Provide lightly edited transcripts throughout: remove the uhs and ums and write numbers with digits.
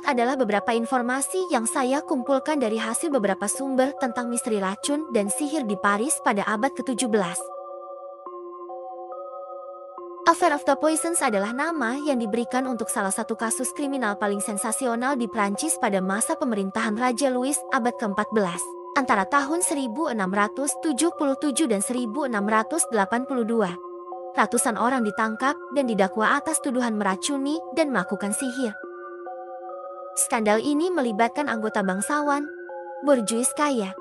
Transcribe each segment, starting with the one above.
adalah beberapa informasi yang saya kumpulkan dari hasil beberapa sumber tentang misteri racun dan sihir di Paris pada abad ke-17. Affair of the Poisons adalah nama yang diberikan untuk salah satu kasus kriminal paling sensasional di Prancis pada masa pemerintahan Raja Louis abad ke-14, antara tahun 1677 dan 1682. Ratusan orang ditangkap dan didakwa atas tuduhan meracuni dan melakukan sihir. Skandal ini melibatkan anggota bangsawan, borjuis kaya,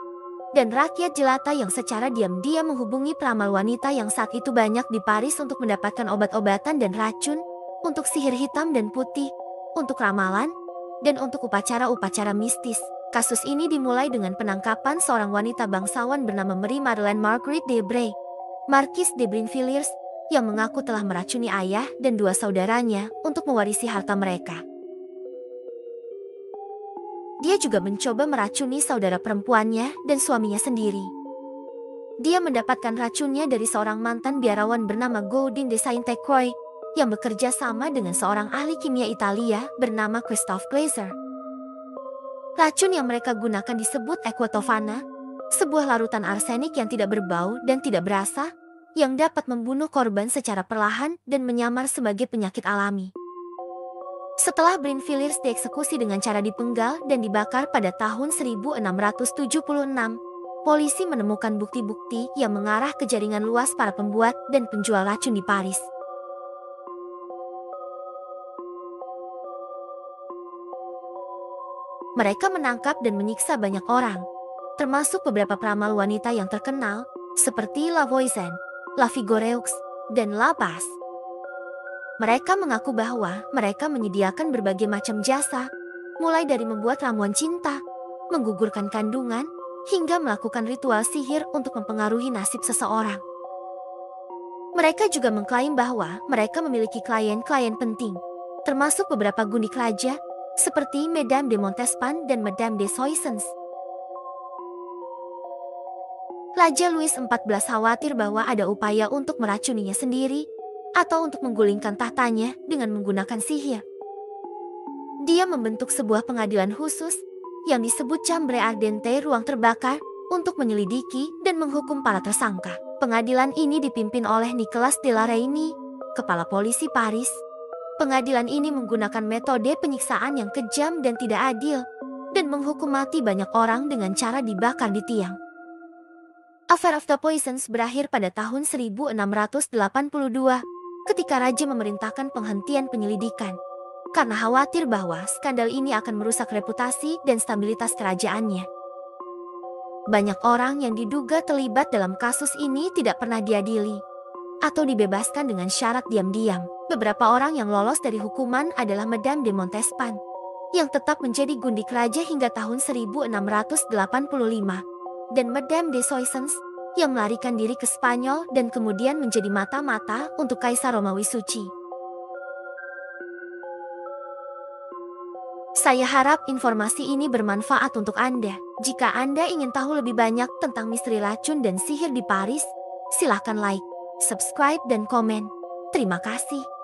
dan rakyat jelata yang secara diam-diam menghubungi peramal wanita yang saat itu banyak di Paris untuk mendapatkan obat-obatan dan racun, untuk sihir hitam dan putih, untuk ramalan, dan untuk upacara-upacara mistis. Kasus ini dimulai dengan penangkapan seorang wanita bangsawan bernama Marie-Madeleine Marguerite de Bray, Marquise de Brinvilliers, yang mengaku telah meracuni ayah dan dua saudaranya untuk mewarisi harta mereka. Dia juga mencoba meracuni saudara perempuannya dan suaminya sendiri. Dia mendapatkan racunnya dari seorang mantan biarawan bernama Gaudin de Saint-Croix yang bekerja sama dengan seorang ahli kimia Italia bernama Christophe Glaser. Racun yang mereka gunakan disebut Equitofana, sebuah larutan arsenik yang tidak berbau dan tidak berasa, yang dapat membunuh korban secara perlahan dan menyamar sebagai penyakit alami. Setelah Brinvilliers dieksekusi dengan cara dipenggal dan dibakar pada tahun 1676, polisi menemukan bukti-bukti yang mengarah ke jaringan luas para pembuat dan penjual racun di Paris. Mereka menangkap dan menyiksa banyak orang, termasuk beberapa peramal wanita yang terkenal, seperti Lavoisier, La Figureux, dan La Paz. Mereka mengaku bahwa mereka menyediakan berbagai macam jasa, mulai dari membuat ramuan cinta, menggugurkan kandungan, hingga melakukan ritual sihir untuk mempengaruhi nasib seseorang. Mereka juga mengklaim bahwa mereka memiliki klien-klien penting, termasuk beberapa gundik raja, seperti Madame de Montespan dan Madame de Soissons. Raja Louis XIV khawatir bahwa ada upaya untuk meracuninya sendiri, atau untuk menggulingkan tahtanya dengan menggunakan sihir. Dia membentuk sebuah pengadilan khusus yang disebut Chambre Ardente, ruang terbakar, untuk menyelidiki dan menghukum para tersangka. Pengadilan ini dipimpin oleh Nicolas de la Reynie, kepala polisi Paris. Pengadilan ini menggunakan metode penyiksaan yang kejam dan tidak adil, dan menghukum mati banyak orang dengan cara dibakar di tiang. Affair of the Poisons berakhir pada tahun 1682. Ketika raja memerintahkan penghentian penyelidikan, karena khawatir bahwa skandal ini akan merusak reputasi dan stabilitas kerajaannya. Banyak orang yang diduga terlibat dalam kasus ini tidak pernah diadili, atau dibebaskan dengan syarat diam-diam. Beberapa orang yang lolos dari hukuman adalah Madame de Montespan, yang tetap menjadi gundik raja hingga tahun 1685, dan Madame de Soissons, yang melarikan diri ke Spanyol dan kemudian menjadi mata-mata untuk Kaisar Romawi Suci. Saya harap informasi ini bermanfaat untuk Anda. Jika Anda ingin tahu lebih banyak tentang misteri racun dan sihir di Paris, silakan like, subscribe, dan komen. Terima kasih.